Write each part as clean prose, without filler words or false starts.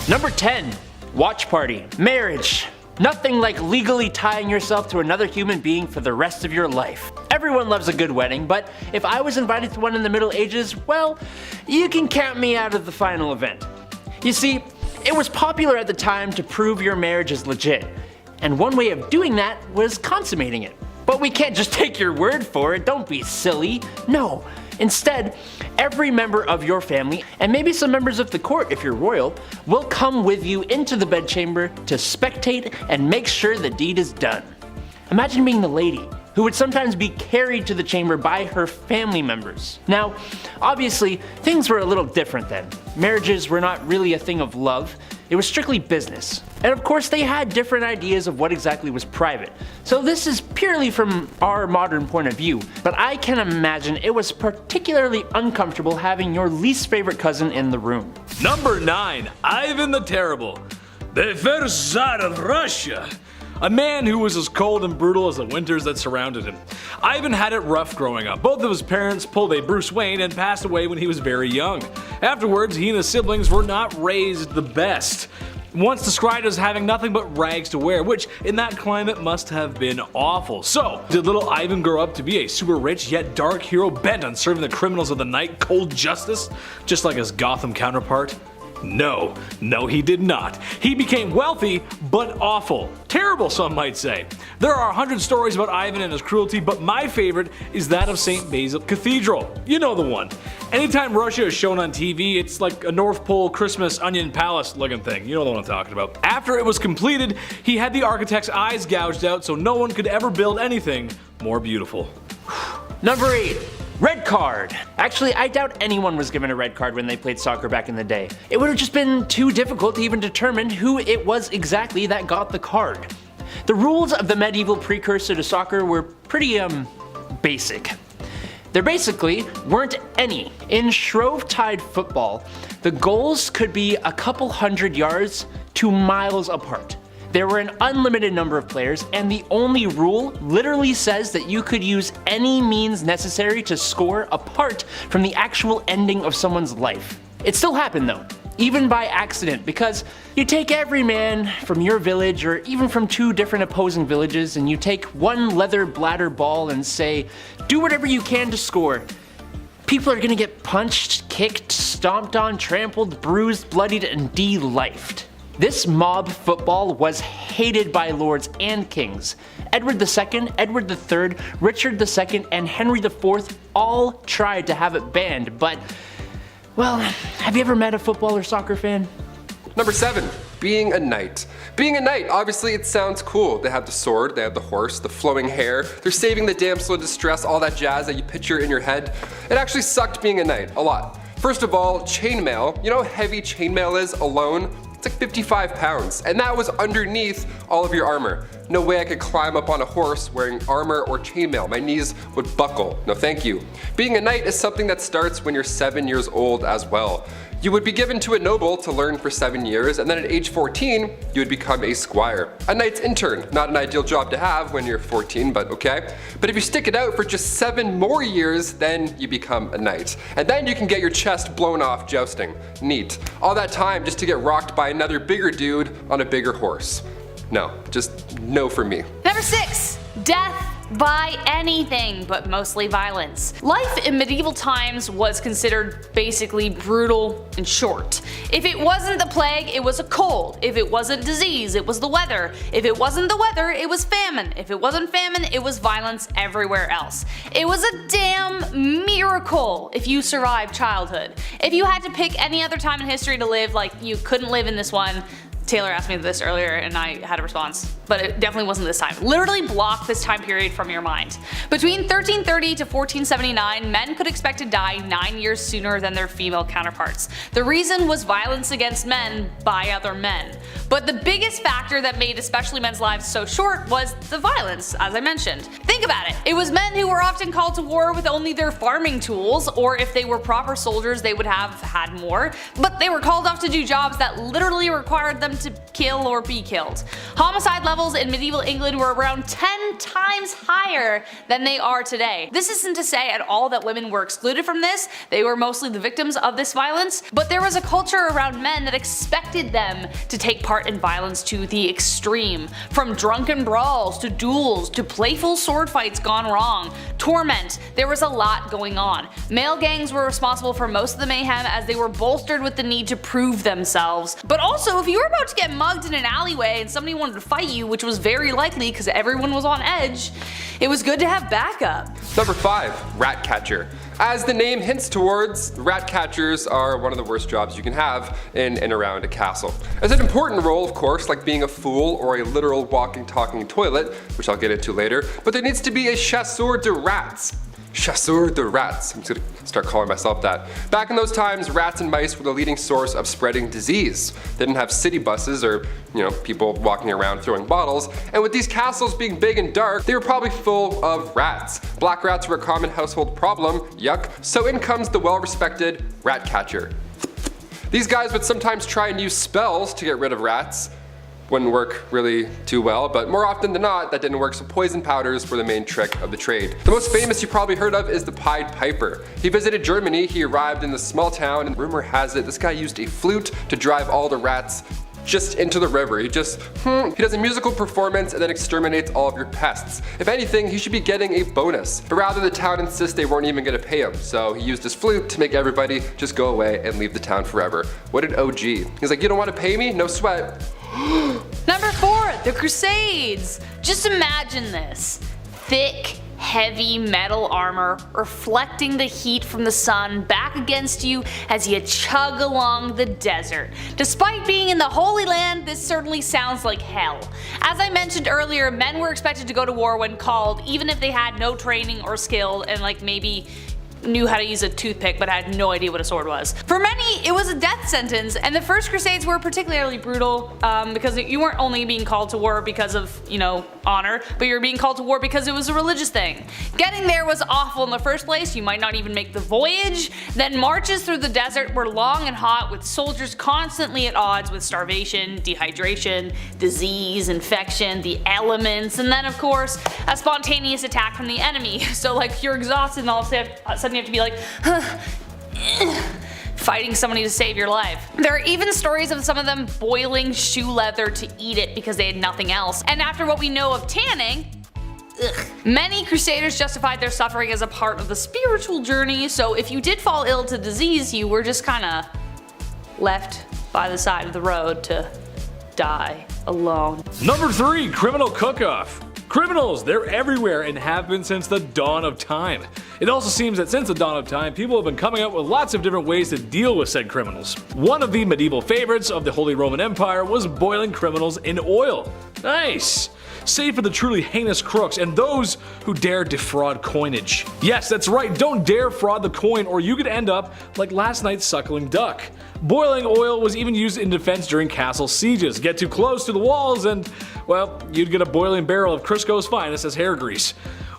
Number 10. Watch party. Marriage. Nothing like legally tying yourself to another human being for the rest of your life. Everyone loves a good wedding, but if I was invited to one in the Middle Ages, well, you can count me out of the final event. You see, it was popular at the time to prove your marriage is legit, and one way of doing that was consummating it. But we can't just take your word for it, don't be silly. No. Instead, every member of your family, and maybe some members of the court if you're royal, will come with you into the bedchamber to spectate and make sure the deed is done. Imagine being the lady, who would sometimes be carried to the chamber by her family members. Now, obviously, things were a little different then. Marriages were not really a thing of love, it was strictly business. And of course they had different ideas of what exactly was private. So this is purely from our modern point of view, but I can imagine it was particularly uncomfortable having your least favorite cousin in the room. Number 9. Ivan the Terrible. The first Tsar of Russia. A man who was as cold and brutal as the winters that surrounded him. Ivan had it rough growing up. Both of his parents pulled a Bruce Wayne and passed away when he was very young. Afterwards, he and his siblings were not raised the best. Once described as having nothing but rags to wear, which in that climate must have been awful. So, did little Ivan grow up to be a super rich yet dark hero bent on serving the criminals of the night cold justice, just like his Gotham counterpart? No, he did not. He became wealthy, but awful. Terrible, some might say. There are 100 stories about Ivan and his cruelty, but my favorite is that of St. Basil Cathedral. You know the one. Anytime Russia is shown on TV, it's like a North Pole Christmas onion palace looking thing. You know the one I'm talking about. After it was completed, he had the architect's eyes gouged out so no one could ever build anything more beautiful. Number 8. Red card. Actually, I doubt anyone was given a red card when they played soccer back in the day. It would have just been too difficult to even determine who it was exactly that got the card. The rules of the medieval precursor to soccer were pretty, basic. There basically weren't any. In Shrovetide football, the goals could be a couple hundred yards to miles apart. There were an unlimited number of players, and the only rule literally says that you could use any means necessary to score apart from the actual ending of someone's life. It still happened though, even by accident, because you take every man from your village or even from 2 different opposing villages and you take one leather bladder ball and say, do whatever you can to score. People are gonna get punched, kicked, stomped on, trampled, bruised, bloodied, and de-lifed. This mob football was hated by lords and kings. Edward II, Edward III, Richard II, and Henry IV all tried to have it banned, but, well, have you ever met a football or soccer fan? Number 7. Being a knight. Being a knight, obviously it sounds cool. They have the sword, they have the horse, the flowing hair, they're saving the damsel in distress, all that jazz that you picture in your head. It actually sucked being a knight, a lot. First of all, chainmail. You know how heavy chainmail is alone? It's like 55 pounds, and that was underneath all of your armor. No way I could climb up on a horse wearing armor or chainmail. My knees would buckle. No thank you. Being a knight is something that starts when you're 7 years old as well. You would be given to a noble to learn for 7 years, and then at age 14, you would become a squire. A knight's intern, not an ideal job to have when you're 14, but okay. But if you stick it out for just 7 more years, then you become a knight. And then you can get your chest blown off jousting. Neat. All that time just to get rocked by another bigger dude on a bigger horse. No, just no for me. Number 6. Death by anything, but mostly violence. Life in medieval times was considered basically brutal and short. If it wasn't the plague, it was a cold. If it wasn't disease, it was the weather. If it wasn't the weather, it was famine. If it wasn't famine, it was violence everywhere else. It was a damn miracle if you survived childhood. If you had to pick any other time in history to live, like you couldn't live in this one. Taylor asked me this earlier and I had a response, but it definitely wasn't this time. Literally block this time period from your mind. Between 1330 to 1479, men could expect to die 9 years sooner than their female counterparts. The reason was violence against men by other men. But the biggest factor that made especially men's lives so short was the violence, as I mentioned. Think about it. It was men who were often called to war with only their farming tools, or if they were proper soldiers they would have had more, but they were called off to do jobs that literally required them to kill or be killed. Homicide levels in medieval England were around 10 times higher than they are today. This isn't to say at all that women were excluded from this, they were mostly the victims of this violence, but there was a culture around men that expected them to take part in violence to the extreme. From drunken brawls, to duels, to playful sword fights gone wrong, torment, there was a lot going on. Male gangs were responsible for most of the mayhem as they were bolstered with the need to prove themselves. But also, if you were about to get mugged in an alleyway and somebody wanted to fight you, which was very likely because everyone was on edge, it was good to have backup. Number 5, rat catcher. As the name hints towards, rat catchers are one of the worst jobs you can have in and around a castle. It's an important role, of course, like being a fool or a literal walking, talking toilet, which I'll get into later, but there needs to be a chasseur de rats. Chasseur de rats. I'm just gonna start calling myself that. Back in those times, rats and mice were the leading source of spreading disease. They didn't have city buses or, people walking around throwing bottles, and with these castles being big and dark, they were probably full of rats. Black rats were a common household problem, yuck, so in comes the well-respected rat catcher. These guys would sometimes try and use spells to get rid of rats. Wouldn't work really too well, but more often than not, that didn't work, so poison powders were the main trick of the trade. The most famous you probably heard of is the Pied Piper. He visited Germany, he arrived in this small town, and rumor has it this guy used a flute to drive all the rats just into the river. He does a musical performance and then exterminates all of your pests. If anything, he should be getting a bonus. But rather, the town insists they weren't even gonna pay him, so he used his flute to make everybody just go away and leave the town forever. What an OG. He's like, you don't wanna pay me? No sweat. Number 4, the Crusades. Just imagine this. Thick, heavy metal armor reflecting the heat from the sun back against you as you chug along the desert. Despite being in the Holy Land, this certainly sounds like hell. As I mentioned earlier, men were expected to go to war when called, even if they had no training or skill and maybe knew how to use a toothpick but had no idea what a sword was. For many, it was a death sentence, and the first Crusades were particularly brutal because you weren't only being called to war because of, honor, but you were being called to war because it was a religious thing. Getting there was awful in the first place, you might not even make the voyage. Then marches through the desert were long and hot, with soldiers constantly at odds with starvation, dehydration, disease, infection, the elements, and then of course, a spontaneous attack from the enemy. So you're exhausted and all of a sudden you have to be like, fighting somebody to save your life. There are even stories of some of them boiling shoe leather to eat it because they had nothing else. And after what we know of tanning, many crusaders justified their suffering as a part of the spiritual journey, so if you did fall ill to disease, you were just kinda left by the side of the road to die alone. Number 3, criminal cook-off. Criminals, they're everywhere and have been since the dawn of time. It also seems that since the dawn of time, people have been coming up with lots of different ways to deal with said criminals. One of the medieval favorites of the Holy Roman Empire was boiling criminals in oil. Nice! Save for the truly heinous crooks and those who dare defraud coinage. Yes, that's right, don't dare fraud the coin or you could end up like last night's suckling duck. Boiling oil was even used in defense during castle sieges. Get too close to the walls and, well, you'd get a boiling barrel of Crisco's finest as hair grease.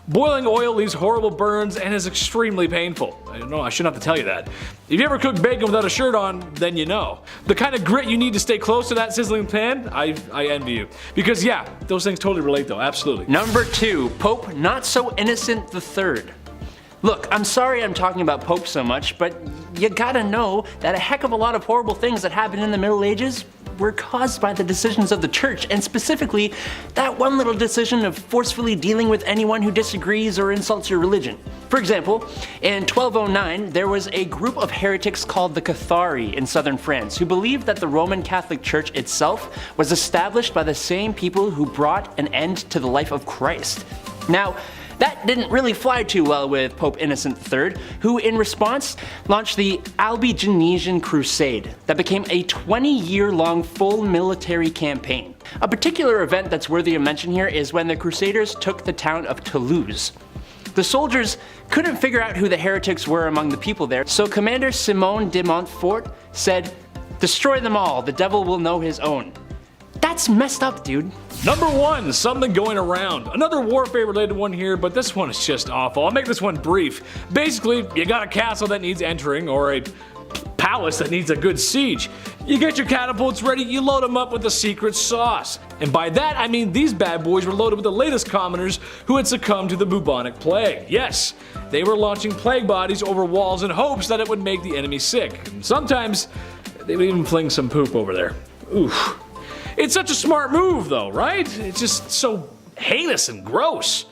Boiling oil leaves horrible burns and is extremely painful. I don't know, I shouldn't have to tell you that. If you ever cook bacon without a shirt on, then you know. The kind of grit you need to stay close to that sizzling pan, I envy you. Because yeah, those things totally relate though, absolutely. Number 2, Pope Not So Innocent III. Look, I'm sorry I'm talking about Pope so much, but you gotta know that a heck of a lot of horrible things that happened in the Middle Ages were caused by the decisions of the church, and specifically that one little decision of forcefully dealing with anyone who disagrees or insults your religion. For example, in 1209 there was a group of heretics called the Cathari in southern France who believed that the Roman Catholic Church itself was established by the same people who brought an end to the life of Christ. Now, that didn't really fly too well with Pope Innocent III, who in response launched the Albigensian Crusade that became a 20-year-long full military campaign. A particular event that's worthy of mention here is when the Crusaders took the town of Toulouse. The soldiers couldn't figure out who the heretics were among the people there, so Commander Simon de Montfort said, "Destroy them all, the devil will know his own." That's messed up, dude. Number 1, something going around. Another warfare related one here, but this one is just awful. I'll make this one brief. Basically, you got a castle that needs entering, or a palace that needs a good siege. You get your catapults ready, you load them up with the secret sauce. And by that I mean these bad boys were loaded with the latest commoners who had succumbed to the bubonic plague. Yes, they were launching plague bodies over walls in hopes that it would make the enemy sick. And sometimes they would even fling some poop over there. Oof. It's such a smart move though, right? It's just so heinous and gross.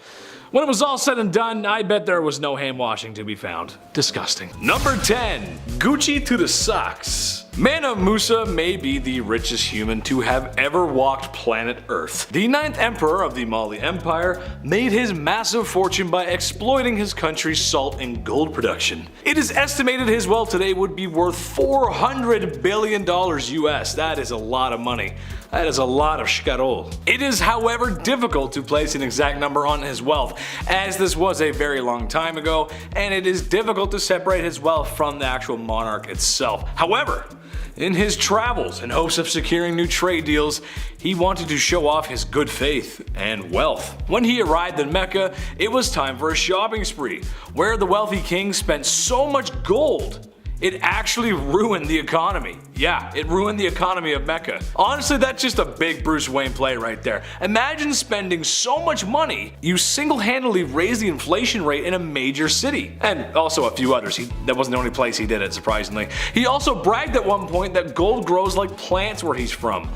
When it was all said and done, I bet there was no hand washing to be found. Disgusting. Number 10. Gucci to the socks. Mansa Musa may be the richest human to have ever walked planet Earth. The 9th emperor of the Mali Empire made his massive fortune by exploiting his country's salt and gold production. It is estimated his wealth today would be worth $400 billion US. That is a lot of money. That is a lot of shkarol. It is, however, difficult to place an exact number on his wealth, as this was a very long time ago, and it is difficult to separate his wealth from the actual monarch itself. However, in his travels, in hopes of securing new trade deals, he wanted to show off his good faith and wealth. When he arrived in Mecca, it was time for a shopping spree, where the wealthy king spent so much gold it actually ruined the economy. Yeah, it ruined the economy of Mecca. Honestly, that's just a big Bruce Wayne play right there. Imagine spending so much money, you single-handedly raised the inflation rate in a major city. And also a few others. That wasn't the only place he did it, surprisingly. He also bragged at one point that gold grows like plants where he's from.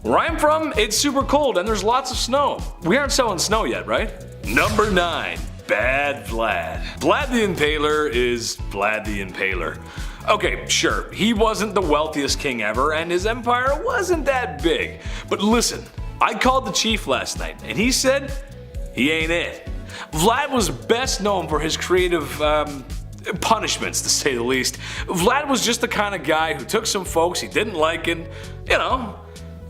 Where I'm from, it's super cold and there's lots of snow. We aren't selling snow yet, right? Number 9. Bad Vlad. Vlad the Impaler is Vlad the Impaler. Okay, sure, he wasn't the wealthiest king ever and his empire wasn't that big. But listen, I called the chief last night and he said he ain't it. Vlad was best known for his creative punishments, to say the least. Vlad was just the kind of guy who took some folks he didn't like and,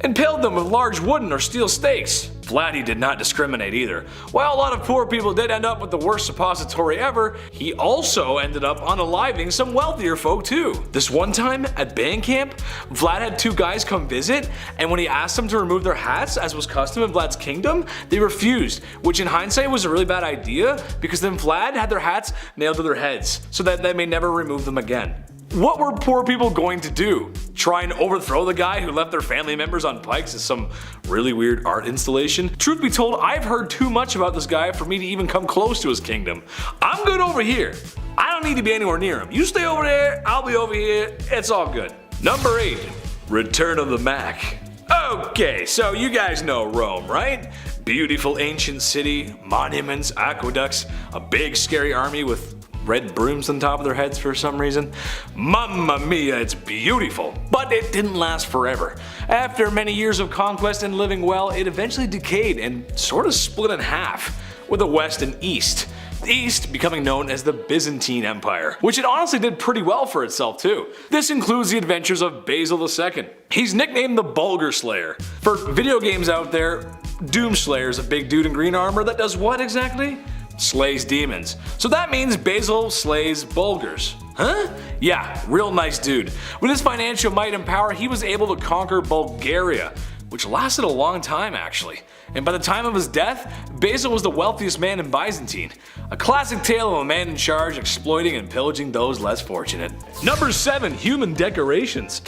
impaled them with large wooden or steel stakes. Vlad, he did not discriminate either. While a lot of poor people did end up with the worst suppository ever, he also ended up unaliving some wealthier folk too. This one time at band camp, Vlad had 2 guys come visit, and when he asked them to remove their hats, as was custom in Vlad's kingdom, they refused, which in hindsight was a really bad idea, because then Vlad had their hats nailed to their heads, so that they may never remove them again. What were poor people going to do? Try and overthrow the guy who left their family members on pikes as some really weird art installation? Truth be told, I've heard too much about this guy for me to even come close to his kingdom. I'm good over here. I don't need to be anywhere near him. You stay over there, I'll be over here, it's all good. Number 8. Return of the Mac. Okay, so you guys know Rome, right? Beautiful ancient city, monuments, aqueducts, a big scary army with red brooms on top of their heads for some reason. Mamma mia, it's beautiful. But it didn't last forever. After many years of conquest and living well, it eventually decayed and sort of split in half, with a west and east. The East becoming known as the Byzantine Empire, which it honestly did pretty well for itself too. This includes the adventures of Basil II. He's nicknamed the Bulgar Slayer. For video games out there, Doomslayer is a big dude in green armor that does what exactly? Slays demons. So that means Basil slays Bulgars. Huh? Yeah, real nice dude. With his financial might and power, he was able to conquer Bulgaria, which lasted a long time actually. And by the time of his death, Basil was the wealthiest man in Byzantine. A classic tale of a man in charge exploiting and pillaging those less fortunate. Number 7. Human decorations.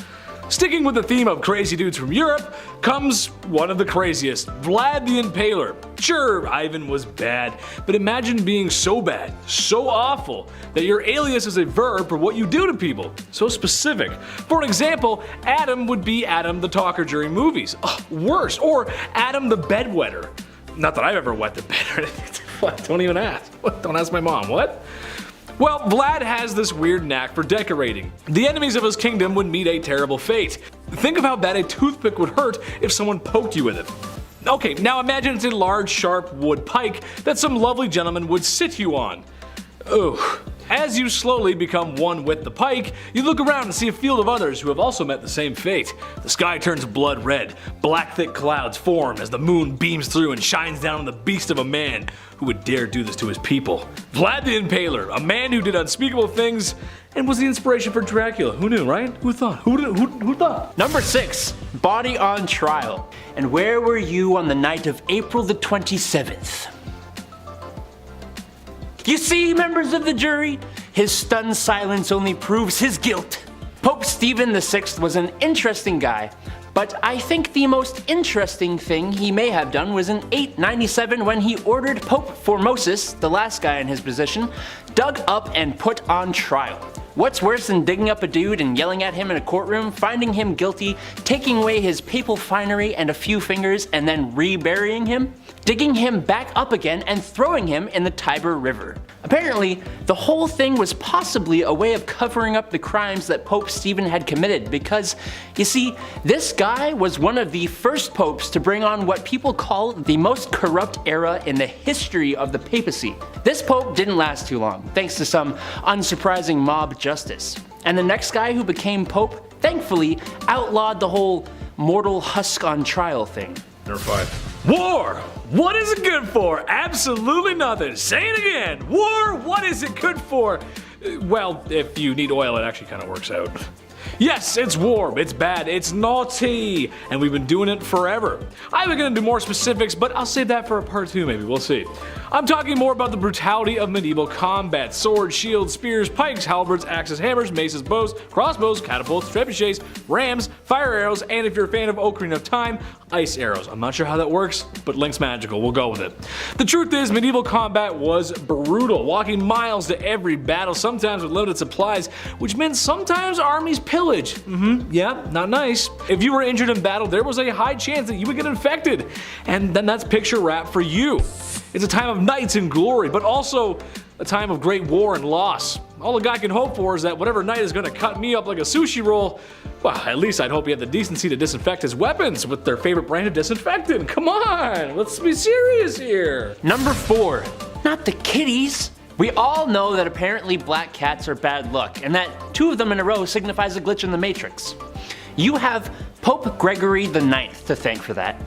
Sticking with the theme of crazy dudes from Europe comes one of the craziest, Vlad the Impaler. Sure, Ivan was bad, but imagine being so bad, so awful, that your alias is a verb for what you do to people. So specific. For example, Adam would be Adam the Talker during movies. Worse, or Adam the Bedwetter. Not that I've ever wet the bed or anything. What? Don't even ask. What? Don't ask my mom. What? Well, Vlad has this weird knack for decorating. The enemies of his kingdom would meet a terrible fate. Think of how bad a toothpick would hurt if someone poked you with it. Okay, now imagine it's a large, sharp wood pike that some lovely gentleman would sit you on. Ugh. As you slowly become one with the pike, you look around and see a field of others who have also met the same fate. The sky turns blood red, black thick clouds form as the moon beams through and shines down on the beast of a man who would dare do this to his people. Vlad the Impaler, a man who did unspeakable things and was the inspiration for Dracula. Who knew, right? Who thought? Who thought? Number 6. Body on trial. And where were you on the night of April the 27th? You see, members of the jury, his stunned silence only proves his guilt. Pope Stephen VI was an interesting guy, but I think the most interesting thing he may have done was in 897 when he ordered Pope Formosus, the last guy in his position, dug up and put on trial. What's worse than digging up a dude and yelling at him in a courtroom, finding him guilty, taking away his papal finery and a few fingers, and then reburying him? Digging him back up again and throwing him in the Tiber River. Apparently, the whole thing was possibly a way of covering up the crimes that Pope Stephen had committed because, you see, this guy was one of the first popes to bring on what people call the most corrupt era in the history of the papacy. This pope didn't last too long, thanks to some unsurprising mob justice. And the next guy who became pope, thankfully, outlawed the whole mortal husk on trial thing. Number 5. War! What is it good for? Absolutely nothing. Say it again. War, what is it good for? Well, if you need oil, it actually kind of works out. Yes, it's warm, it's bad, it's naughty, and we've been doing it forever. I was gonna do more specifics, but I'll save that for a part 2 maybe, we'll see. I'm talking more about the brutality of medieval combat. Swords, shields, spears, pikes, halberds, axes, hammers, maces, bows, crossbows, catapults, trebuchets, rams, fire arrows, and if you're a fan of Ocarina of Time, ice arrows. I'm not sure how that works, but Link's magical, we'll go with it. The truth is, medieval combat was brutal, walking miles to every battle, sometimes with limited supplies, which meant sometimes armies pillaged. Yeah, not nice. If you were injured in battle, there was a high chance that you would get infected, and then that's picture wrap for you. It's a time of knights and glory, but also a time of great war and loss. All a guy can hope for is that whatever knight is gonna cut me up like a sushi roll, well, at least I'd hope he had the decency to disinfect his weapons with their favorite brand of disinfectant. Come on, let's be serious here. Number 4. Not the kitties. We all know that apparently black cats are bad luck, and that 2 of them in a row signifies a glitch in the Matrix. You have Pope Gregory IX to thank for that.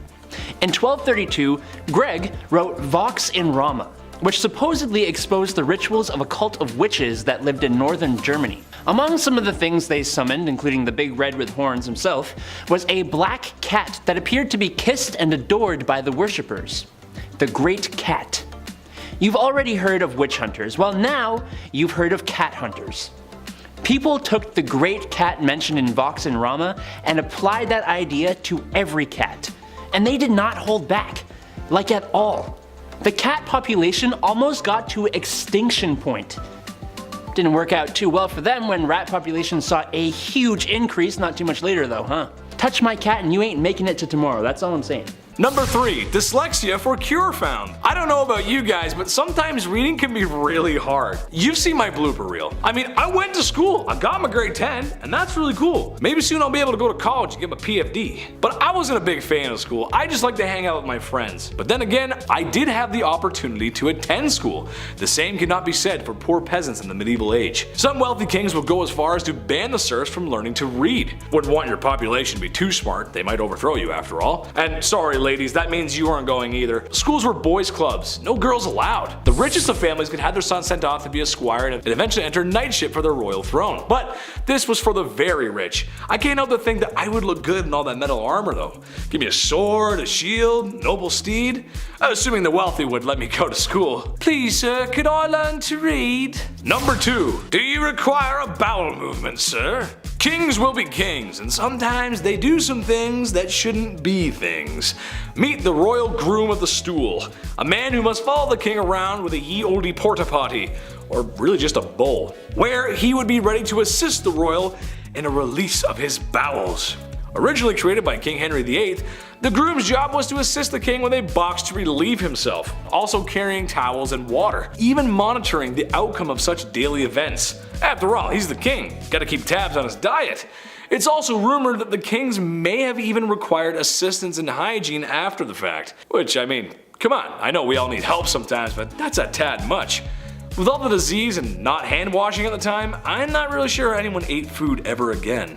In 1232, Greg wrote Vox in Rama, which supposedly exposed the rituals of a cult of witches that lived in northern Germany. Among some of the things they summoned, including the big red with horns himself, was a black cat that appeared to be kissed and adored by the worshippers. The Great Cat. You've already heard of witch hunters, well now you've heard of cat hunters. People took the Great Cat mentioned in Vox and Rama and applied that idea to every cat. And they did not hold back, like at all. The cat population almost got to extinction point. Didn't work out too well for them when rat populations saw a huge increase not too much later though, huh? Touch my cat and you ain't making it to tomorrow, that's all I'm saying. Number 3, dyslexia for cure found. I don't know about you guys, but sometimes reading can be really hard. You've seen my blooper reel. I mean, I went to school, I got my grade 10, and that's really cool. Maybe soon I'll be able to go to college and get my PFD. But I wasn't a big fan of school, I just like to hang out with my friends. But then again, I did have the opportunity to attend school. The same cannot be said for poor peasants in the medieval age. Some wealthy kings would go as far as to ban the serfs from learning to read. Wouldn't want your population to be too smart, they might overthrow you after all. And sorry ladies, that means you aren't going either. Schools were boys clubs, no girls allowed. The richest of families could have their son sent off to be a squire and eventually enter knightship for their royal throne. But this was for the very rich. I can't help but think that I would look good in all that metal armor though. Give me a sword, a shield, noble steed. Assuming the wealthy would let me go to school. Please sir, could I learn to read? Number 2, do you require a bowel movement, sir? Kings will be kings, and sometimes they do some things that shouldn't be things. Meet the royal groom of the stool, a man who must follow the king around with a ye olde porta potty, or really just a bowl, where he would be ready to assist the royal in a release of his bowels. Originally created by King Henry VIII, the groom's job was to assist the king with a box to relieve himself, also carrying towels and water, even monitoring the outcome of such daily events. After all, he's the king, gotta keep tabs on his diet. It's also rumored that the kings may have even required assistance in hygiene after the fact. Which, I mean, come on, I know we all need help sometimes, but that's a tad much. With all the disease and not hand washing at the time, I'm not really sure anyone ate food ever again.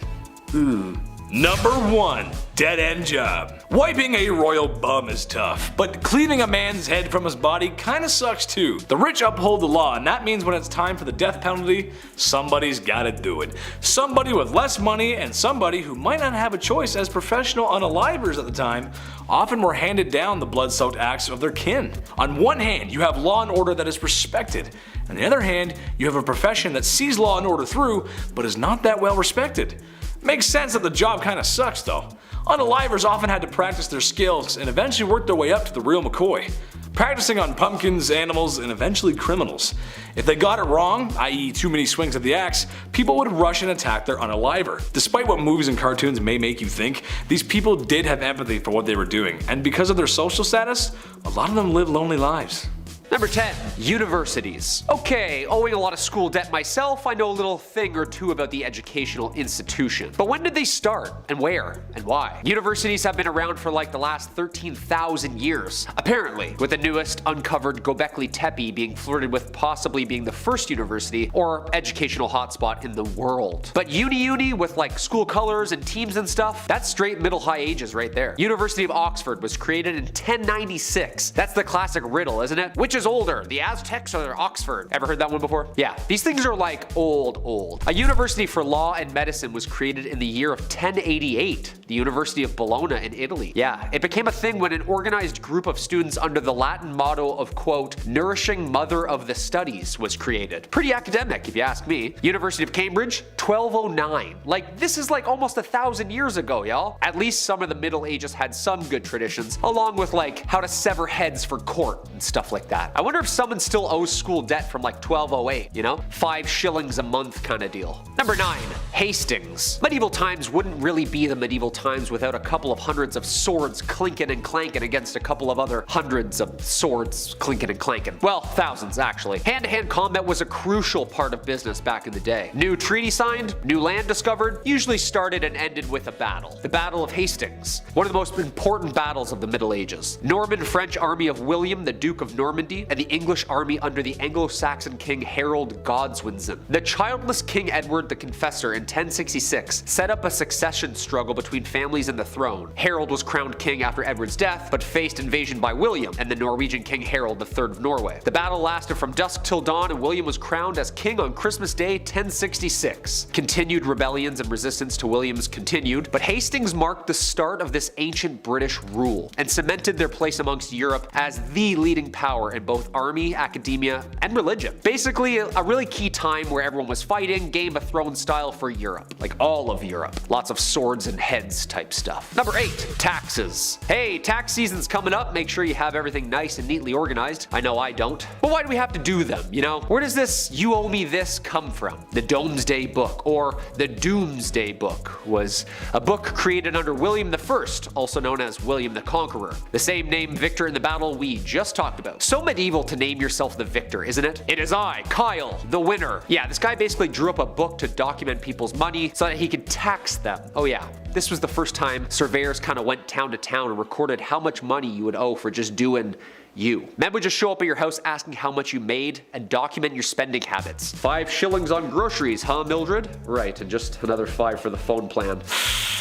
Number 1. Dead-end job. Wiping a royal bum is tough, but cleaving a man's head from his body kinda sucks too. The rich uphold the law, and that means when it's time for the death penalty, somebody's gotta do it. Somebody with less money and somebody who might not have a choice, as professional unalivers at the time often were handed down the blood-soaked acts of their kin. On one hand, you have law and order that is respected. On the other hand, you have a profession that sees law and order through, but is not that well respected. Makes sense that the job kinda sucks though. Unalivers often had to practice their skills and eventually work their way up to the real McCoy, practicing on pumpkins, animals, and eventually criminals. If they got it wrong, i.e. too many swings of the axe, people would rush and attack their unaliver. Despite what movies and cartoons may make you think, these people did have empathy for what they were doing, and because of their social status, a lot of them lived lonely lives. Number 10. Universities. Okay, owing a lot of school debt myself, I know a little thing or two about the educational institution. But when did they start? And where? And why? Universities have been around for like the last 13,000 years. Apparently, with the newest uncovered Göbekli Tepe being flirted with possibly being the first university or educational hotspot in the world. But uni with like school colors and teams and stuff, that's straight middle high ages right there. University of Oxford was created in 1096. That's the classic riddle, isn't it? Which is older, the Aztecs or Oxford? Ever heard that one before? Yeah, these things are like old. A university for law and medicine was created in the year of 1088, the University of Bologna in Italy. Yeah, it became a thing when an organized group of students under the Latin motto of, quote, nourishing mother of the studies was created. Pretty academic if you ask me. University of Cambridge, 1209. Like, this is like almost 1,000 years ago, y'all. At least some of the Middle Ages had some good traditions, along with like how to sever heads for court and stuff like that. I wonder if someone still owes school debt from like 1208, you know? 5 shillings a month kind of deal. Number 9. Hastings. Medieval times wouldn't really be the medieval times without a couple of hundreds of swords clinking and clanking against a couple of other hundreds of swords clinking and clanking. Well, thousands actually. Hand-to-hand combat was a crucial part of business back in the day. New treaty signed, new land discovered, usually started and ended with a battle. The Battle of Hastings. One of the most important battles of the Middle Ages. Norman-French army of William, the Duke of Normandy, and the English army under the Anglo-Saxon king Harold Godwinson. The childless King Edward the Confessor in 1066 set up a succession struggle between families and the throne. Harold was crowned king after Edward's death, but faced invasion by William and the Norwegian King Harold III of Norway. The battle lasted from dusk till dawn, and William was crowned as king on Christmas Day 1066. Continued rebellions and resistance to William's continued, but Hastings marked the start of this ancient British rule and cemented their place amongst Europe as the leading power in both army, academia, and religion. Basically, a really key time where everyone was fighting, Game of Thrones style for Europe. Like all of Europe. Lots of swords and heads type stuff. Number 8. Taxes. Hey, tax season's coming up. Make sure you have everything nice and neatly organized. I know I don't. But why do we have to do them, you know? Where does this "you owe me this" come from? The Domesday Book, or the Doomsday Book, was a book created under William I, also known as William the Conqueror. The same name victor in the battle we just talked about. So medieval to name yourself the victor, isn't it? It is I, Kyle, the winner. Yeah, this guy basically drew up a book to document people's money so that he could tax them. Oh yeah, this was the first time surveyors kind of went town to town and recorded how much money you would owe for just doing you. Men would just show up at your house asking how much you made and document your spending habits. 5 shillings on groceries, huh, Mildred? Right, and just another 5 for the phone plan.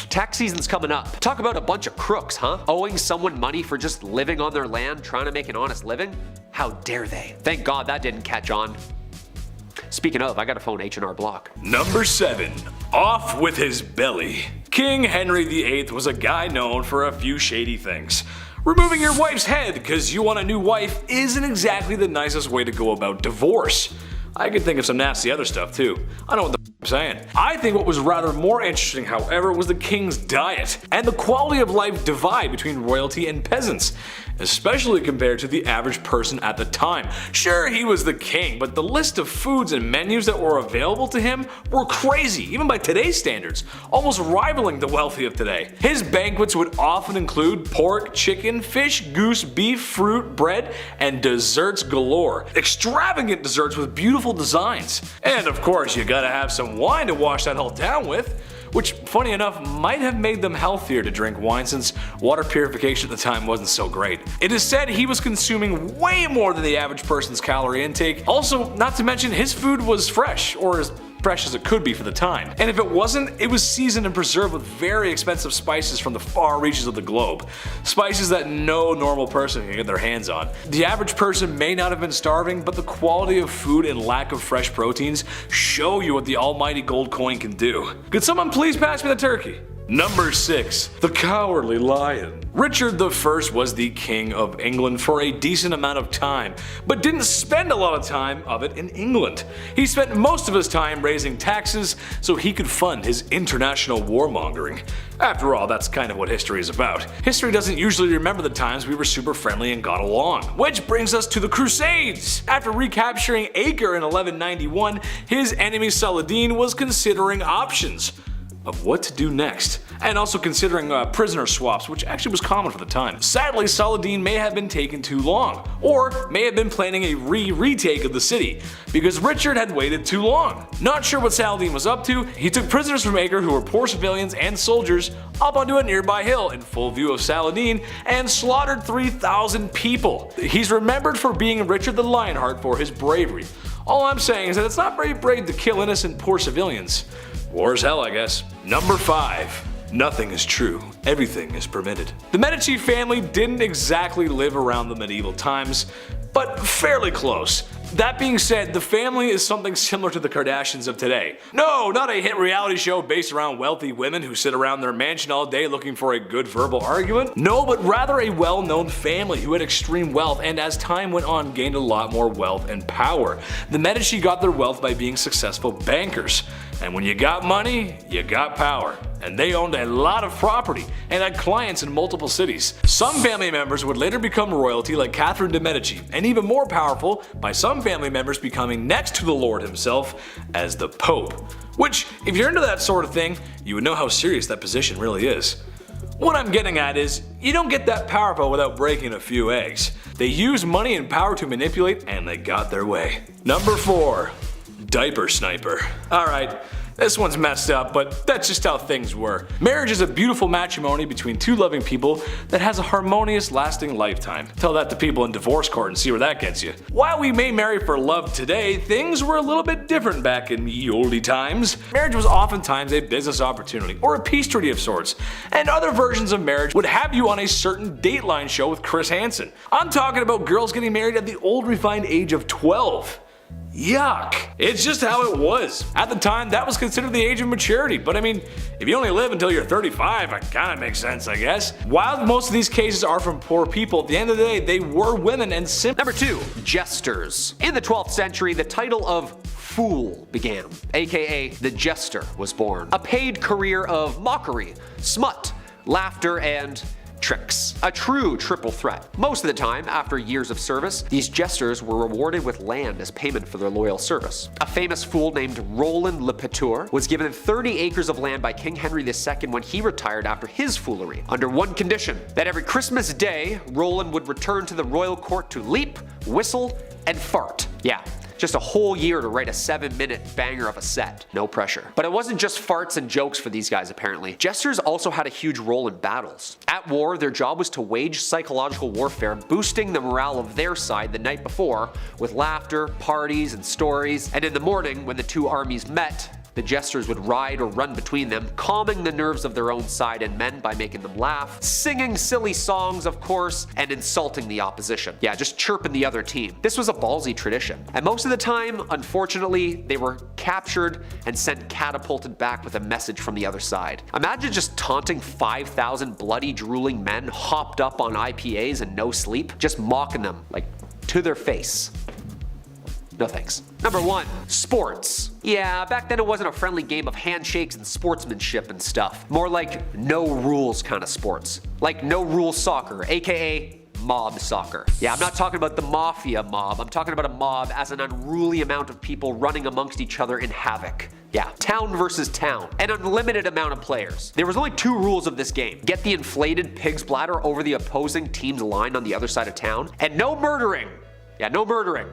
Tax season's coming up. Talk about a bunch of crooks, huh? Owing someone money for just living on their land, trying to make an honest living? How dare they? Thank God that didn't catch on. Speaking of, I gotta phone H&R Block. Number 7. Off with his belly. King Henry VIII was a guy known for a few shady things. Removing your wife's head because you want a new wife isn't exactly the nicest way to go about divorce. I could think of some nasty other stuff too. I know what the I'm saying. I think what was rather more interesting, however, was the king's diet and the quality of life divide between royalty and peasants, especially compared to the average person at the time. Sure, he was the king, but the list of foods and menus that were available to him were crazy, even by today's standards, almost rivaling the wealthy of today. His banquets would often include pork, chicken, fish, goose, beef, fruit, bread, and desserts galore. Extravagant desserts with beautiful designs. And of course, you gotta have some wine to wash that all down with, which, funny enough, might have made them healthier to drink wine since water purification at the time wasn't so great. It is said he was consuming way more than the average person's calorie intake. Also, not to mention his food was fresh, or as fresh as it could be for the time. And if it wasn't, it was seasoned and preserved with very expensive spices from the far reaches of the globe. Spices that no normal person can get their hands on. The average person may not have been starving, but the quality of food and lack of fresh proteins show you what the almighty gold coin can do. Could someone please pass me the turkey? Number 6. The Cowardly Lion. Richard I was the King of England for a decent amount of time, but didn't spend a lot of time of it in England. He spent most of his time raising taxes so he could fund his international warmongering. After all, that's kind of what history is about. History doesn't usually remember the times we were super friendly and got along. Which brings us to the Crusades! After recapturing Acre in 1191, his enemy Saladin was considering options of what to do next, and also considering prisoner swaps, which actually was common for the time. Sadly, Saladin may have been taking too long, or may have been planning a retake of the city, because Richard had waited too long. Not sure what Saladin was up to, he took prisoners from Acre who were poor civilians and soldiers up onto a nearby hill in full view of Saladin and slaughtered 3,000 people. He's remembered for being Richard the Lionheart for his bravery. All I'm saying is that it's not very brave to kill innocent poor civilians. War is hell, I guess. Number 5. Nothing is true. Everything is permitted. The Medici family didn't exactly live around the medieval times, but fairly close. That being said, the family is something similar to the Kardashians of today. No, not a hit reality show based around wealthy women who sit around their mansion all day looking for a good verbal argument. No, but rather a well-known family who had extreme wealth and as time went on gained a lot more wealth and power. The Medici got their wealth by being successful bankers. And when you got money, you got power. And they owned a lot of property and had clients in multiple cities. Some family members would later become royalty like Catherine de' Medici, and even more powerful by some family members becoming next to the Lord himself as the Pope. Which, if you're into that sort of thing, you would know how serious that position really is. What I'm getting at is, you don't get that powerful without breaking a few eggs. They used money and power to manipulate, and they got their way. Number 4. Diaper Sniper. Alright, this one's messed up, but that's just how things were. Marriage is a beautiful matrimony between two loving people that has a harmonious, lasting lifetime. Tell that to people in divorce court and see where that gets you. While we may marry for love today, things were a little bit different back in ye olde times. Marriage was oftentimes a business opportunity or a peace treaty of sorts, and other versions of marriage would have you on a certain Dateline show with Chris Hansen. I'm talking about girls getting married at the old refined age of 12. Yuck. It's just how it was. At the time, that was considered the age of maturity, but I mean, if you only live until you're 35, it kinda makes sense, I guess. While most of these cases are from poor people, at the end of the day, they were women and simply. Number 2. Jesters. In the 12th century, the title of fool began, aka the jester was born. A paid career of mockery, smut, laughter, and tricks. A true triple threat. Most of the time, after years of service, these jesters were rewarded with land as payment for their loyal service. A famous fool named Roland Le Petour was given 30 acres of land by King Henry II when he retired after his foolery, under one condition, that every Christmas Day, Roland would return to the royal court to leap, whistle, and fart. Yeah. Just a whole year to write a 7-minute banger of a set. No pressure. But it wasn't just farts and jokes for these guys apparently. Jesters also had a huge role in battles. At war, their job was to wage psychological warfare, boosting the morale of their side the night before with laughter, parties, and stories. And in the morning, when the two armies met, the jesters would ride or run between them, calming the nerves of their own side and men by making them laugh, singing silly songs of course, and insulting the opposition. Yeah, just chirping the other team. This was a ballsy tradition. And most of the time, unfortunately, they were captured and sent catapulted back with a message from the other side. Imagine just taunting 5,000 bloody drooling men hopped up on IPAs and no sleep, just mocking them, like, to their face. No thanks. Number 1. Sports. Yeah, back then it wasn't a friendly game of handshakes and sportsmanship and stuff. More like no rules kind of sports. Like no rules soccer, aka mob soccer. Yeah, I'm not talking about the mafia mob, I'm talking about a mob as an unruly amount of people running amongst each other in havoc. Yeah, town versus town. An unlimited amount of players. There was only 2 rules of this game. Get the inflated pig's bladder over the opposing team's line on the other side of town, and no murdering. Yeah, no murdering.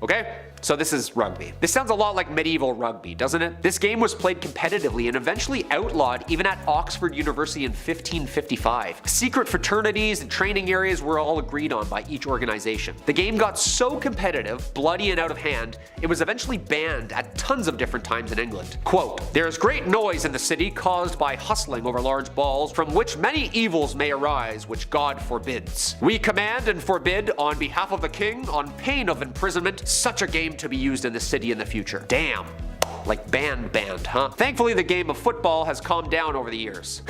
Okay? So this is rugby. This sounds a lot like medieval rugby, doesn't it? This game was played competitively and eventually outlawed even at Oxford University in 1555. Secret fraternities and training areas were all agreed on by each organization. The game got so competitive, bloody and out of hand, it was eventually banned at tons of different times in England. Quote, "There is great noise in the city caused by hustling over large balls, from which many evils may arise, which God forbids. We command and forbid, on behalf of the king, on pain of imprisonment, such a game to be used in the city in the future." Damn. Like band, huh? Thankfully, the game of football has calmed down over the years.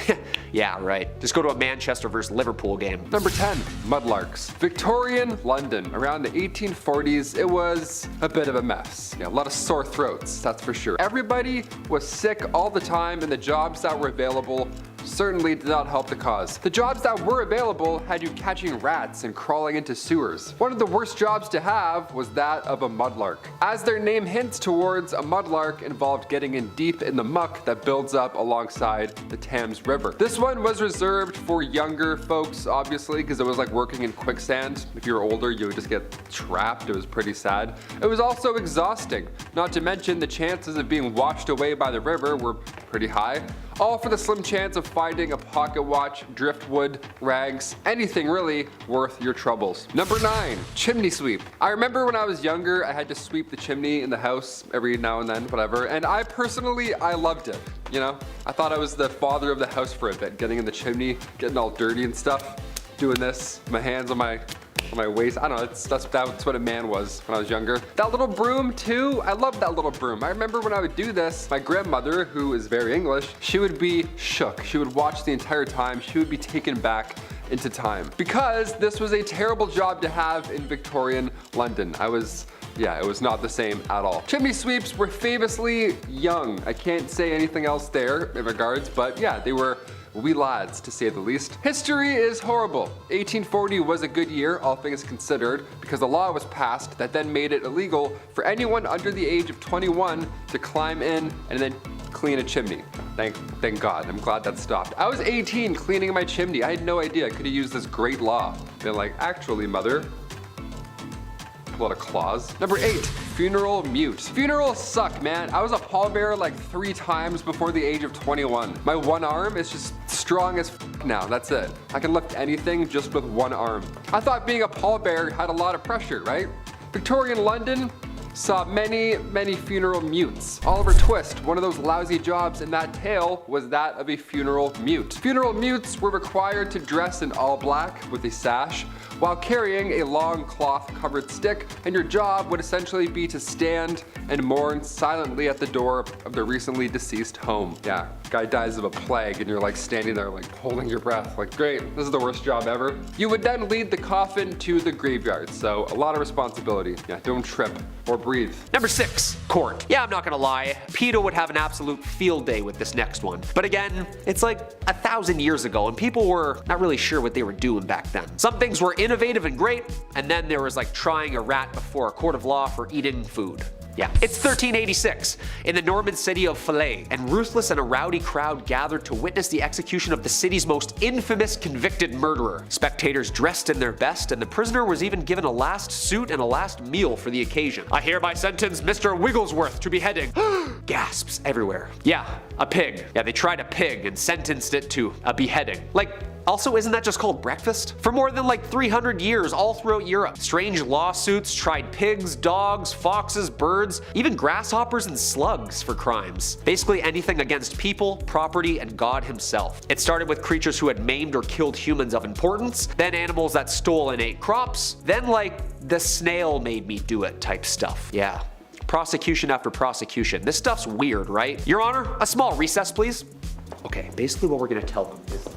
Yeah, right. Just go to a Manchester vs. Liverpool game. Number 10, mudlarks. Victorian London. Around the 1840s, it was a bit of a mess. Yeah, a lot of sore throats, that's for sure. Everybody was sick all the time, and the jobs that were available certainly did not help the cause. The jobs that were available had you catching rats and crawling into sewers. One of the worst jobs to have was that of a mudlark. As their name hints towards, a mudlark involved getting in deep in the muck that builds up alongside the Thames River. This one was reserved for younger folks, obviously, because it was like working in quicksand. If you were older, you would just get trapped. It was pretty sad. It was also exhausting, not to mention the chances of being washed away by the river were pretty high. All for the slim chance of finding a pocket watch, driftwood, rags, anything really worth your troubles. Number 9, chimney sweep. I remember when I was younger, I had to sweep the chimney in the house every now and then, whatever, and I loved it. You know, I thought I was the father of the house for a bit, getting in the chimney, getting all dirty and stuff, doing this, my hands on my waist. I don't know, that's what a man was when I was younger. That little broom too, I loved that little broom. I remember when I would do this, my grandmother, who is very English, she would be shook. She would watch the entire time. She would be taken back into time. Because this was a terrible job to have in Victorian London. it was not the same at all. Chimney sweeps were famously young. I can't say anything else there in regards, but yeah, they were wee lads, to say the least. History is horrible. 1840 was a good year, all things considered, because a law was passed that then made it illegal for anyone under the age of 21 to climb in and then clean a chimney. Thank God. I'm glad that stopped. I was 18 cleaning my chimney. I had no idea I could have used this great law. Been like, actually, mother, pull out a clause. Number 8, funeral mute. Funerals suck, man. I was a pallbearer like 3 times before the age of 21. My one arm is just strong as now, that's it. I can lift anything just with one arm. I thought being a pallbearer had a lot of pressure, right? Victorian London saw many funeral mutes. Oliver Twist, one of those lousy jobs in that tale, was that of a funeral mute. Funeral mutes were required to dress in all black with a sash while carrying a long cloth-covered stick, and your job would essentially be to stand and mourn silently at the door of the recently deceased home. Yeah, guy dies of a plague and you're like standing there like holding your breath, like great, this is the worst job ever. You would then lead the coffin to the graveyard, so a lot of responsibility. Yeah, don't trip or breathe. Number 6, court. Yeah, I'm not gonna lie, PETA would have an absolute field day with this next one. But again, it's like 1,000 years ago and people were not really sure what they were doing back then. Some things were innovative and great, and then there was like trying a rat before a court of law for eating food. Yeah. It's 1386 in the Norman city of Falaise, and ruthless and a rowdy crowd gathered to witness the execution of the city's most infamous convicted murderer. Spectators dressed in their best, and the prisoner was even given a last suit and a last meal for the occasion. I hereby sentence Mr. Wigglesworth to beheading. Gasps everywhere. Yeah, a pig. Yeah, they tried a pig and sentenced it to a beheading. Also, isn't that just called breakfast? For more than like 300 years all throughout Europe, strange lawsuits tried pigs, dogs, foxes, birds, even grasshoppers and slugs for crimes. Basically anything against people, property, and God himself. It started with creatures who had maimed or killed humans of importance, then animals that stole and ate crops, then like the snail made me do it type stuff. Yeah. Prosecution after prosecution. This stuff's weird, right? Your Honor, a small recess, please. Okay, basically what we're gonna tell them is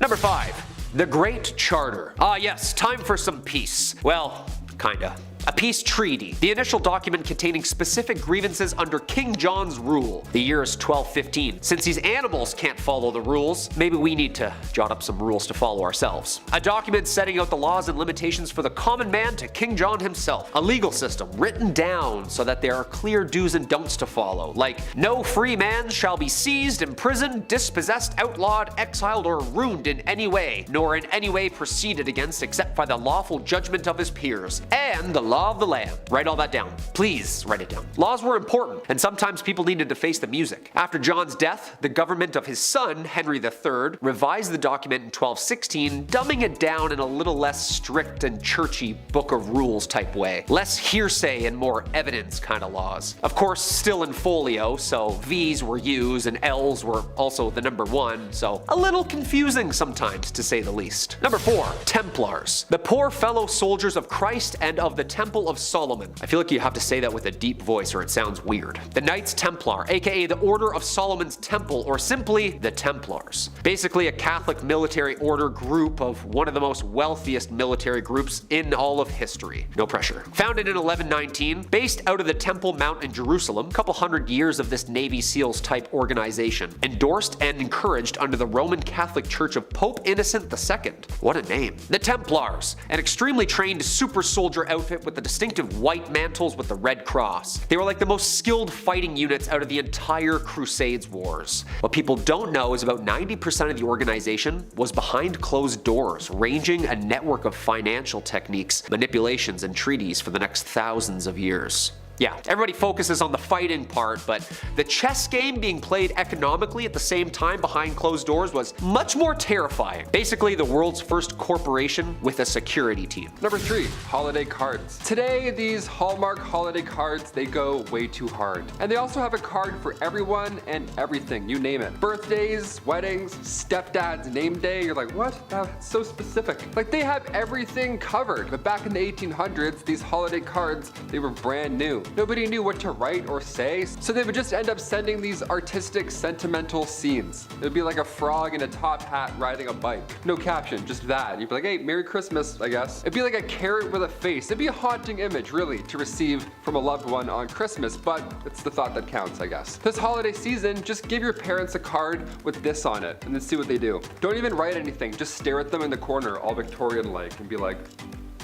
Number 5, the Great Charter. Ah yes, time for some peace. Well, kinda. A peace treaty, the initial document containing specific grievances under King John's rule. The year is 1215. Since these animals can't follow the rules, maybe we need to jot up some rules to follow ourselves. A document setting out the laws and limitations for the common man to King John himself. A legal system written down so that there are clear do's and don'ts to follow, like no free man shall be seized, imprisoned, dispossessed, outlawed, exiled, or ruined in any way, nor in any way proceeded against except by the lawful judgment of his peers, and the law of the land. Write all that down. Please write it down. Laws were important, and sometimes people needed to face the music. After John's death, the government of his son, Henry III, revised the document in 1216, dumbing it down in a little less strict and churchy book of rules type way. Less hearsay and more evidence kind of laws. Of course, still in folio, so V's were U's and L's were also the number 1, so a little confusing sometimes to say the least. Number 4. Templars. The poor fellow soldiers of Christ and of the Temple of Solomon. I feel like you have to say that with a deep voice or it sounds weird. The Knights Templar, aka the Order of Solomon's Temple, or simply the Templars. Basically a Catholic military order group of one of the most wealthiest military groups in all of history. No pressure. Founded in 1119, based out of the Temple Mount in Jerusalem, a couple hundred years of this Navy SEALs type organization. Endorsed and encouraged under the Roman Catholic Church of Pope Innocent II. What a name. The Templars, an extremely trained super soldier outfit with the distinctive white mantles with the red cross. They were like the most skilled fighting units out of the entire Crusades wars. What people don't know is about 90% of the organization was behind closed doors, ranging a network of financial techniques, manipulations, and treaties for the next thousands of years. Yeah, everybody focuses on the fighting part, but the chess game being played economically at the same time behind closed doors was much more terrifying. Basically, the world's first corporation with a security team. Number 3. Holiday cards. Today, these Hallmark holiday cards, they go way too hard. And they also have a card for everyone and everything, you name it. Birthdays, weddings, stepdad's name day, you're like, what? That's so specific. Like, they have everything covered. But back in the 1800s, these holiday cards, they were brand new. Nobody knew what to write or say, so they would just end up sending these artistic, sentimental scenes. It would be like a frog in a top hat riding a bike. No caption, just that. You'd be like, hey, Merry Christmas, I guess. It'd be like a carrot with a face. It'd be a haunting image, really, to receive from a loved one on Christmas, but it's the thought that counts, I guess. This holiday season, just give your parents a card with this on it, and then see what they do. Don't even write anything, just stare at them in the corner, all Victorian-like, and be like,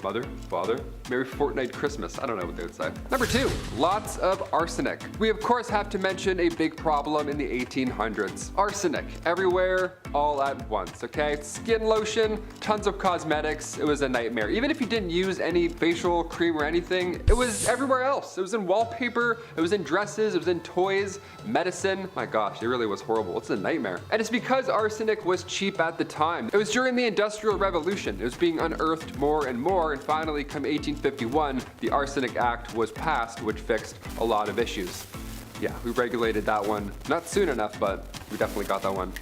Mother, Father, Merry Fortnight Christmas. I don't know what they would say. Number 2, lots of arsenic. We of course have to mention a big problem in the 1800s. Arsenic, everywhere, all at once, okay? Skin lotion, tons of cosmetics, it was a nightmare. Even if you didn't use any facial cream or anything, it was everywhere else. It was in wallpaper, it was in dresses, it was in toys, medicine. My gosh, it really was horrible. It's a nightmare. And it's because arsenic was cheap at the time. It was during the Industrial Revolution. It was being unearthed more and more, and finally, come 1851, the Arsenic Act was passed, which fixed a lot of issues. Yeah, we regulated that one. Not soon enough, but we definitely got that one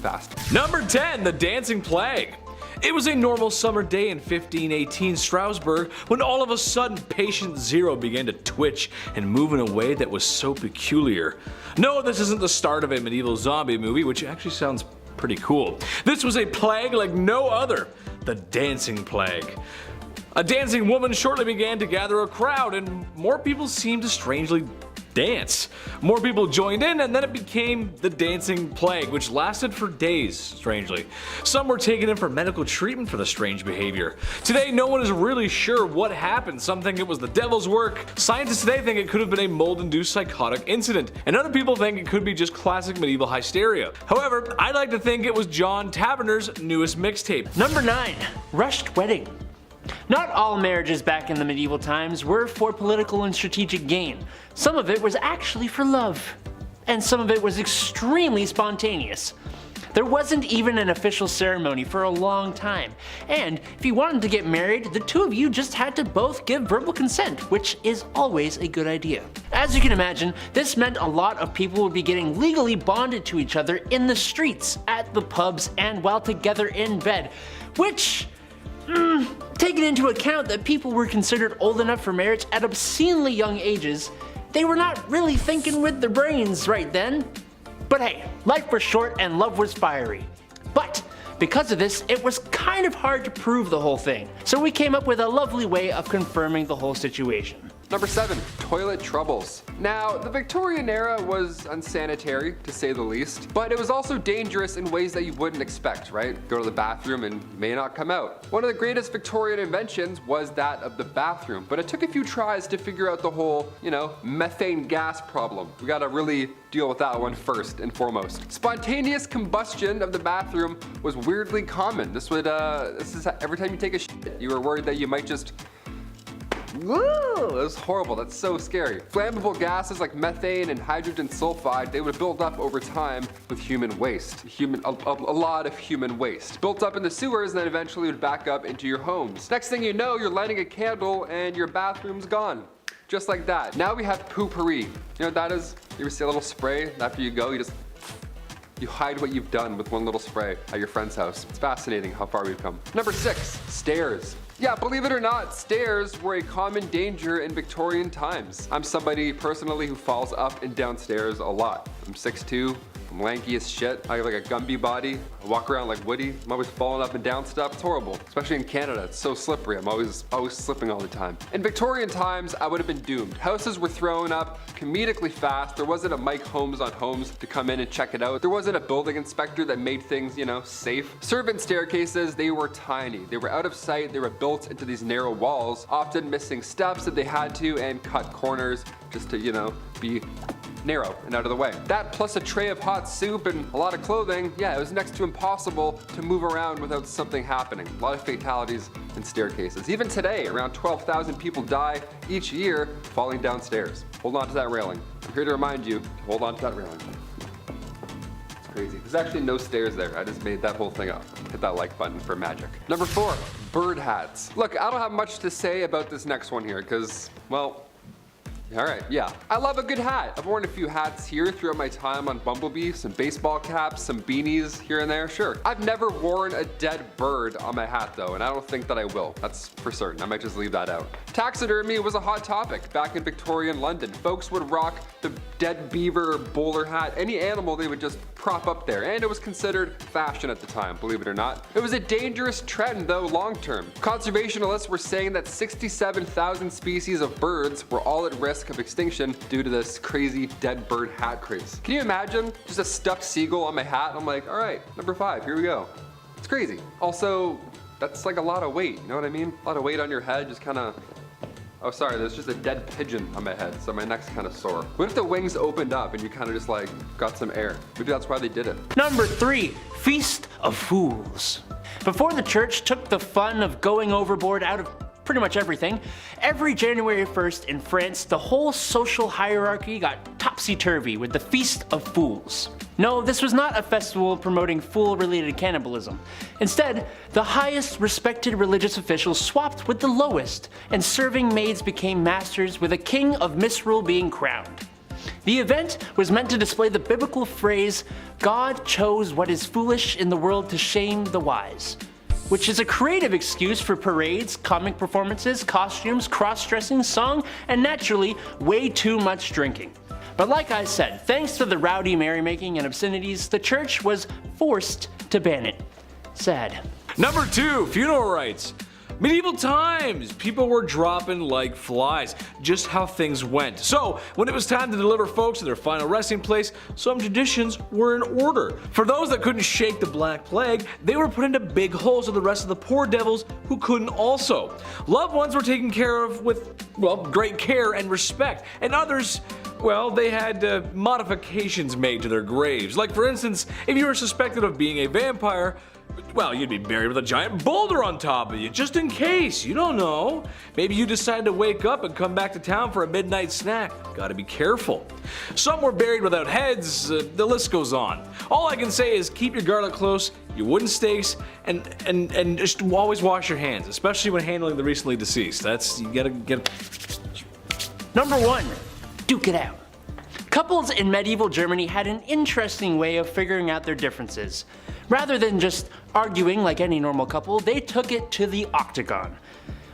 fast. Number 10, the Dancing Plague. It was a normal summer day in 1518 Strasbourg when all of a sudden patient zero began to twitch and move in a way that was so peculiar. No, this isn't the start of a medieval zombie movie, which actually sounds pretty cool. This was a plague like no other, the Dancing Plague. A dancing woman shortly began to gather a crowd, and more people seemed to strangely dance. More people joined in, and then it became the Dancing Plague, which lasted for days, strangely. Some were taken in for medical treatment for the strange behavior. Today, no one is really sure what happened. Some think it was the devil's work. Scientists today think it could have been a mold-induced psychotic incident, and other people think it could be just classic medieval hysteria. However, I like to think it was John Taverner's newest mixtape. Number 9. Rushed wedding. Not all marriages back in the medieval times were for political and strategic gain. Some of it was actually for love. And some of it was extremely spontaneous. There wasn't even an official ceremony for a long time. And if you wanted to get married, the two of you just had to both give verbal consent, which is always a good idea. As you can imagine, this meant a lot of people would be getting legally bonded to each other in the streets, at the pubs, and while together in bed, which, taking into account that people were considered old enough for marriage at obscenely young ages, they were not really thinking with their brains right then. But hey, life was short and love was fiery. But because of this, it was kind of hard to prove the whole thing. So we came up with a lovely way of confirming the whole situation. Number 7, toilet troubles. Now, the Victorian era was unsanitary, to say the least, but it was also dangerous in ways that you wouldn't expect, right? Go to the bathroom and may not come out. One of the greatest Victorian inventions was that of the bathroom, but it took a few tries to figure out the whole, methane gas problem. We gotta really deal with that one first and foremost. Spontaneous combustion of the bathroom was weirdly common. This is every time you take a shit, you were worried that you might just Woo! It was horrible. That's so scary. Flammable gases like methane and hydrogen sulfide, they would build up over time with human waste. A lot of human waste. Built up in the sewers and then eventually would back up into your homes. Next thing you know, you're lighting a candle and your bathroom's gone. Just like that. Now we have poopery. You know what that is? You ever see a little spray? After you go, you hide what you've done with one little spray at your friend's house. It's fascinating how far we've come. Number 6, stairs. Yeah, believe it or not, stairs were a common danger in Victorian times. I'm somebody personally who falls up and down stairs a lot. I'm 6'2", I'm lanky as shit. I have like a Gumby body. I walk around like Woody. I'm always falling up and down stuff. It's horrible, especially in Canada. It's so slippery. I'm always slipping all the time. In Victorian times, I would have been doomed. Houses were thrown up comedically fast. There wasn't a Mike Holmes on Homes to come in and check it out. There wasn't a building inspector that made things, safe. Servant staircases, they were tiny. They were out of sight. They were built into these narrow walls, often missing steps if they had to, and cut corners just to, be narrow and out of the way. That plus a tray of hot soup and a lot of clothing, yeah, it was next to impossible to move around without something happening. A lot of fatalities in staircases. Even today, around 12,000 people die each year falling downstairs. Hold on to that railing. I'm here to remind you to hold on to that railing. It's crazy. There's actually no stairs there. I just made that whole thing up. Hit that like button for magic. Number 4, bird hats. Look, I don't have much to say about this next one here because, well, alright, yeah. I love a good hat. I've worn a few hats here throughout my time on BumbleBee, some baseball caps, some beanies here and there, sure. I've never worn a dead bird on my hat though, and I don't think that I will. That's for certain. I might just leave that out. Taxidermy was a hot topic back in Victorian London. Folks would rock the dead beaver or bowler hat, any animal they would just prop up there, and it was considered fashion at the time, believe it or not. It was a dangerous trend though long term. Conservationists were saying that 67,000 species of birds were all at risk of extinction due to this crazy dead bird hat craze. Can you imagine just a stuffed seagull on my hat? I'm like, all right, number 5, here we go. It's crazy. Also, that's like a lot of weight, you know what I mean? A lot of weight on your head, just kind of, oh sorry, there's just a dead pigeon on my head, so my neck's kind of sore. What if the wings opened up and you kind of just like got some air? Maybe that's why they did it. Number 3, Feast of Fools. Before the church took the fun of going overboard out of pretty much everything, every January 1st in France, the whole social hierarchy got topsy-turvy with the Feast of Fools. No, this was not a festival promoting fool-related cannibalism. Instead, the highest respected religious officials swapped with the lowest, and serving maids became masters with a king of misrule being crowned. The event was meant to display the biblical phrase, God chose what is foolish in the world to shame the wise, which is a creative excuse for parades, comic performances, costumes, cross-dressing, song, and naturally, way too much drinking. But like I said, thanks to the rowdy merrymaking and obscenities, the church was forced to ban it. Sad. Number 2, funeral rites. Medieval times, people were dropping like flies, just how things went. So, when it was time to deliver folks to their final resting place, some traditions were in order. For those that couldn't shake the Black Plague, they were put into big holes with the rest of the poor devils who couldn't also. Loved ones were taken care of with, well, great care and respect, and others, well, they had modifications made to their graves. Like for instance, if you were suspected of being a vampire, well, you'd be buried with a giant boulder on top of you, just in case, you don't know. Maybe you decide to wake up and come back to town for a midnight snack. Gotta be careful. Some were buried without heads, the list goes on. All I can say is keep your garlic close, your wooden stakes, and just always wash your hands, especially when handling the recently deceased. You gotta get... Number 1, duke it out. Couples in medieval Germany had an interesting way of figuring out their differences. Rather than just arguing like any normal couple, they took it to the octagon.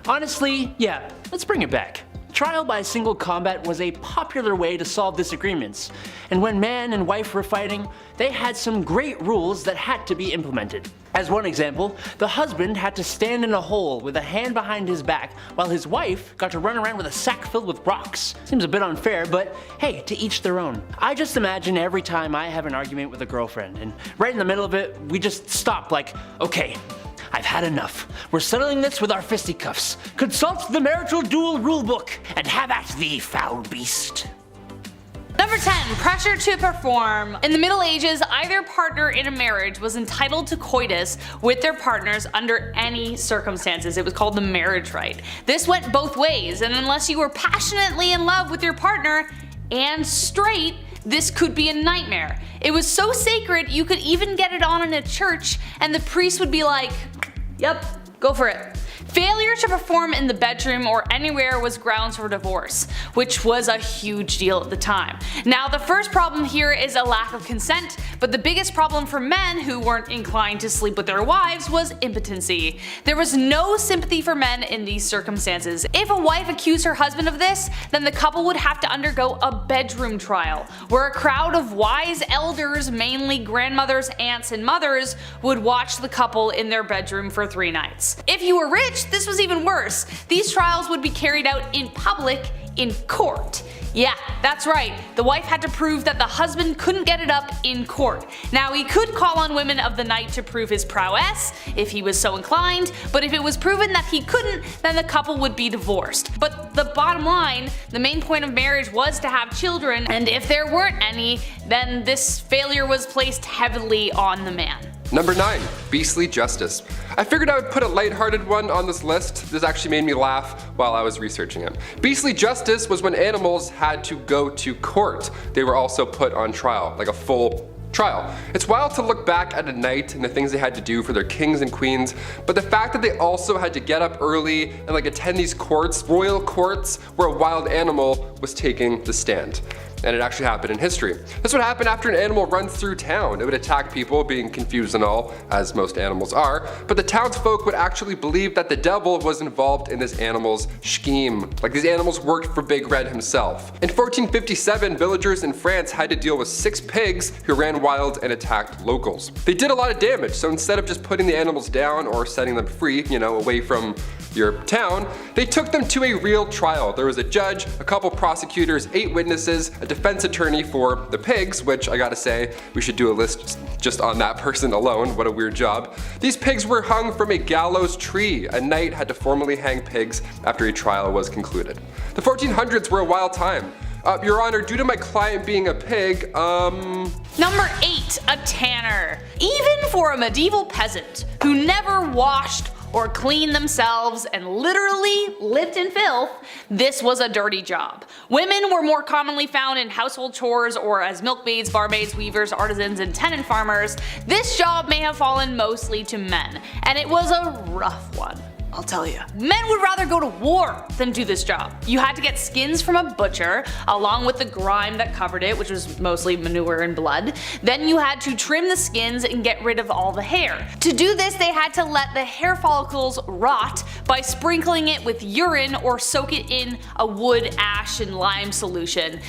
Honestly, yeah, let's bring it back. Trial by single combat was a popular way to solve disagreements, and when man and wife were fighting, they had some great rules that had to be implemented. As one example, the husband had to stand in a hole with a hand behind his back, while his wife got to run around with a sack filled with rocks. Seems a bit unfair, but hey, to each their own. I just imagine every time I have an argument with a girlfriend, and right in the middle of it, we just stop like, okay, I've had enough. We're settling this with our fisticuffs. Consult the marital duel rulebook and have at thee, foul beast. Number Number 10. Pressure to perform. In the Middle Ages, either partner in a marriage was entitled to coitus with their partners under any circumstances. It was called the marriage rite. This went both ways, and unless you were passionately in love with your partner and straight, this could be a nightmare. It was so sacred you could even get it on in a church and the priest would be like, yep, go for it. Failure to perform in the bedroom or anywhere was grounds for divorce, which was a huge deal at the time. Now the first problem here is a lack of consent, but the biggest problem for men who weren't inclined to sleep with their wives was impotency. There was no sympathy for men in these circumstances. If a wife accused her husband of this, then the couple would have to undergo a bedroom trial, where a crowd of wise elders, mainly grandmothers, aunts, and mothers, would watch the couple in their bedroom for 3 nights. If you were rich, this was even worse. These trials would be carried out in public in court. Yeah, that's right. The wife had to prove that the husband couldn't get it up in court. Now he could call on women of the night to prove his prowess, if he was so inclined, but if it was proven that he couldn't, then the couple would be divorced. But the bottom line, the main point of marriage was to have children, and if there weren't any, then this failure was placed heavily on the man. Number 9. Beastly justice. I figured I would put a lighthearted one on this list. This actually made me laugh while I was researching it. Beastly justice was when animals had to go to court. They were also put on trial, like a full trial. It's wild to look back at a night and the things they had to do for their kings and queens, but the fact that they also had to get up early and attend these courts, royal courts, where a wild animal was taking the stand. And it actually happened in history. This would happen after an animal runs through town. It would attack people, being confused and all, as most animals are, but the townsfolk would actually believe that the devil was involved in this animal's scheme. Like these animals worked for Big Red himself. In 1457, villagers in France had to deal with 6 pigs who ran wild and attacked locals. They did a lot of damage, so instead of just putting the animals down or setting them free, away from your town, they took them to a real trial. There was a judge, a couple prosecutors, 8 witnesses, a defense attorney for the pigs, which I gotta say, we should do a list just on that person alone. What a weird job. These pigs were hung from a gallows tree. A knight had to formally hang pigs after a trial was concluded. The 1400s were a wild time. Your Honor, due to my client being a pig, Number 8. A tanner. Even for a medieval peasant who never washed or cleaned themselves and literally lived in filth, this was a dirty job. Women were more commonly found in household chores or as milkmaids, barmaids, weavers, artisans, and tenant farmers. This job may have fallen mostly to men, and it was a rough one, I'll tell you. Men would rather go to war than do this job. You had to get skins from a butcher, along with the grime that covered it, which was mostly manure and blood. Then you had to trim the skins and get rid of all the hair. To do this, they had to let the hair follicles rot by sprinkling it with urine or soak it in a wood, ash, and lime solution.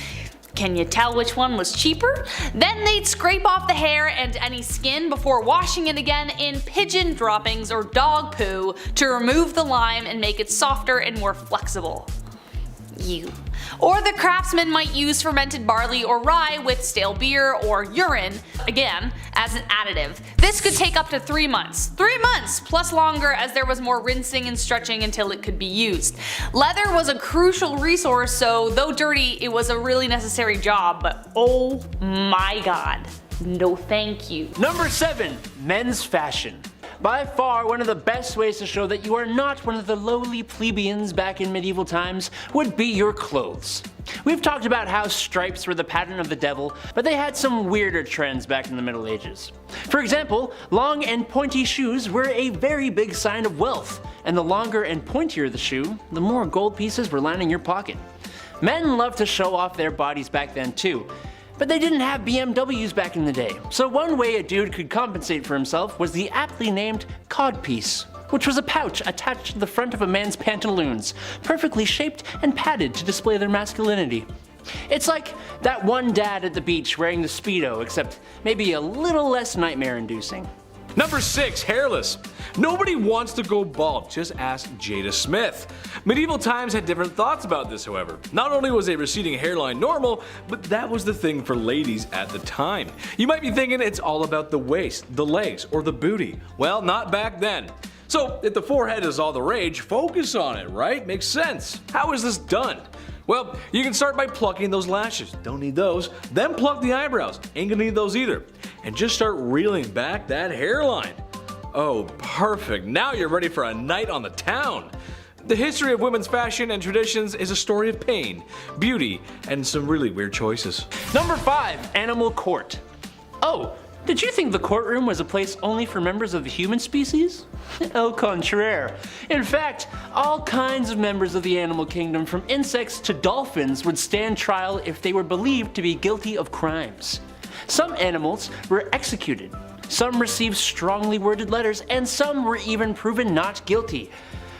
Can you tell which one was cheaper? Then they'd scrape off the hair and any skin before washing it again in pigeon droppings or dog poo to remove the lime and make it softer and more flexible. Or the craftsman might use fermented barley or rye with stale beer or urine, again, as an additive. This could take up to 3 months. 3 months plus longer, as there was more rinsing and stretching until it could be used. Leather was a crucial resource, so though dirty, it was a really necessary job, but oh my god, no thank you. Number 7. Men's fashion. By far, one of the best ways to show that you are not one of the lowly plebeians back in medieval times would be your clothes. We've talked about how stripes were the pattern of the devil, but they had some weirder trends back in the Middle Ages. For example, long and pointy shoes were a very big sign of wealth, and the longer and pointier the shoe, the more gold pieces were lining your pocket. Men loved to show off their bodies back then too. But they didn't have BMWs back in the day, so one way a dude could compensate for himself was the aptly named codpiece, which was a pouch attached to the front of a man's pantaloons, perfectly shaped and padded to display their masculinity. It's like that one dad at the beach wearing the Speedo, except maybe a little less nightmare-inducing. Number 6. Hairless. Nobody wants to go bald, just ask Jada Smith. Medieval times had different thoughts about this, however. Not only was a receding hairline normal, but that was the thing for ladies at the time. You might be thinking it's all about the waist, the legs, or the booty. Well, not back then. So if the forehead is all the rage, focus on it, right? Makes sense. How is this done? Well, you can start by plucking those lashes, don't need those. Then pluck the eyebrows, ain't gonna need those either. And just start reeling back that hairline. Oh, perfect, now you're ready for a night on the town. The history of women's fashion and traditions is a story of pain, beauty, and some really weird choices. Number 5, Animal Court. Oh, did you think the courtroom was a place only for members of the human species? Au contraire. In fact, all kinds of members of the animal kingdom, from insects to dolphins, would stand trial if they were believed to be guilty of crimes. Some animals were executed, some received strongly worded letters, and some were even proven not guilty.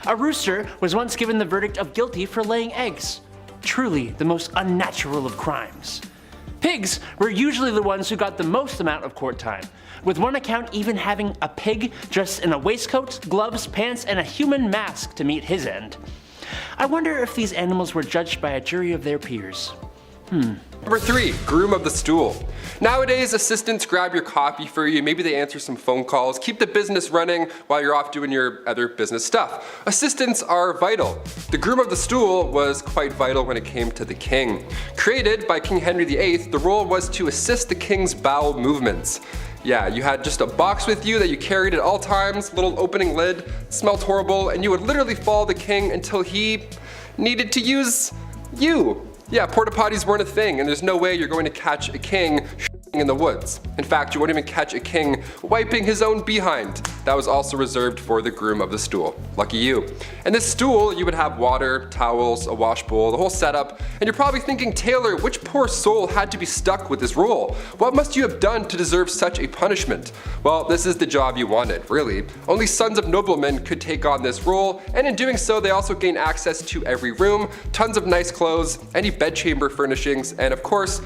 A rooster was once given the verdict of guilty for laying eggs. Truly the most unnatural of crimes. Pigs were usually the ones who got the most amount of court time, with one account even having a pig dressed in a waistcoat, gloves, pants, and a human mask to meet his end. I wonder if these animals were judged by a jury of their peers. Number 3, groom of the stool. Nowadays, assistants grab your coffee for you, maybe they answer some phone calls, keep the business running while you're off doing your other business stuff. Assistants are vital. The groom of the stool was quite vital when it came to the king. Created by King Henry VIII, the role was to assist the king's bowel movements. Yeah, you had just a box with you that you carried at all times, little opening lid, smelled horrible, and you would literally follow the king until he needed to use you. Yeah, porta potties weren't a thing, and there's no way you're going to catch a king in the woods. In fact, you won't even catch a king wiping his own behind. That was also reserved for the groom of the stool. Lucky you. And this stool, you would have water, towels, a wash bowl, the whole setup, and you're probably thinking, Taylor, which poor soul had to be stuck with this role? What must you have done to deserve such a punishment? Well, this is the job you wanted, really. Only sons of noblemen could take on this role, and in doing so, they also gain access to every room, tons of nice clothes, any bedchamber furnishings, and of course,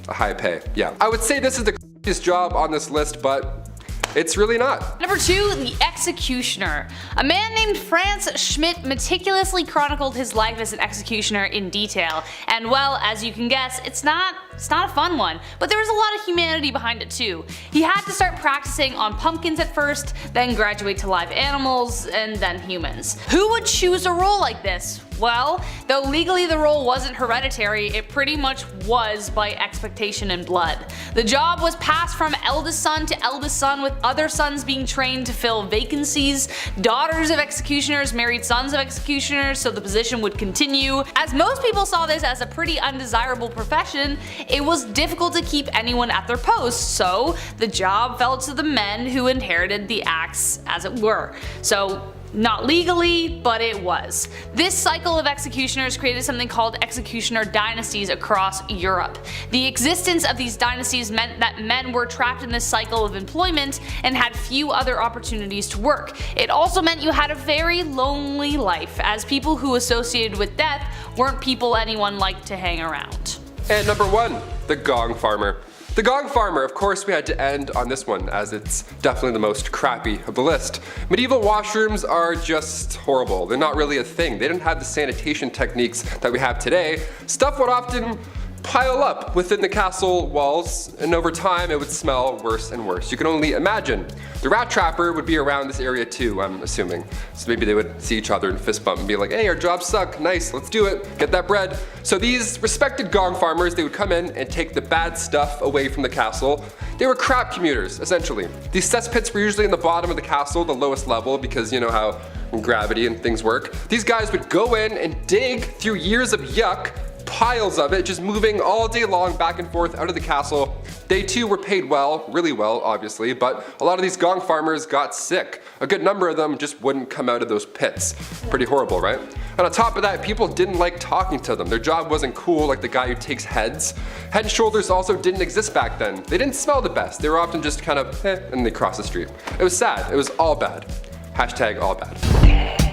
a high pay. Yeah. I would say this is the craziest job on this list, but it's really not. Number 2, the executioner. A man named Franz Schmidt meticulously chronicled his life as an executioner in detail. And well, as you can guess, it's not a fun one, but there was a lot of humanity behind it too. He had to start practicing on pumpkins at first, then graduate to live animals, and then humans. Who would choose a role like this? Well, though legally the role wasn't hereditary, it pretty much was by expectation and blood. The job was passed from eldest son to eldest son, with other sons being trained to fill vacancies. Daughters of executioners married sons of executioners, so the position would continue. As most people saw this as a pretty undesirable profession, it was difficult to keep anyone at their posts, so the job fell to the men who inherited the axe, as it were. So not legally, but it was. This cycle of executioners created something called executioner dynasties across Europe. The existence of these dynasties meant that men were trapped in this cycle of employment and had few other opportunities to work. It also meant you had a very lonely life, as people who associated with death weren't people anyone liked to hang around. And number 1, the gong farmer. The gong farmer, of course we had to end on this one, as it's definitely the most crappy of the list. Medieval washrooms are just horrible. They're not really a thing. They didn't have the sanitation techniques that we have today. Stuff would often pile up within the castle walls, and over time it would smell worse and worse. You can only imagine. The rat trapper would be around this area too, I'm assuming. So maybe they would see each other and fist bump and be like, hey, our jobs suck, nice, let's do it, get that bread. So these respected gong farmers, they would come in and take the bad stuff away from the castle. They were crap commuters, essentially. These cesspits were usually in the bottom of the castle, the lowest level, because you know how gravity and things work. These guys would go in and dig through years of yuck, piles of it, just moving all day long back and forth out of the castle. They too were paid well, really well obviously, but a lot of these gong farmers got sick. A good number of them just wouldn't come out of those pits. Pretty horrible, right? And on top of that, people didn't like talking to them. Their job wasn't cool like the guy who takes heads. Head and shoulders also didn't exist back then. They didn't smell the best. They were often just kind of and they cross the street. It was sad. It was all bad. Hashtag all bad.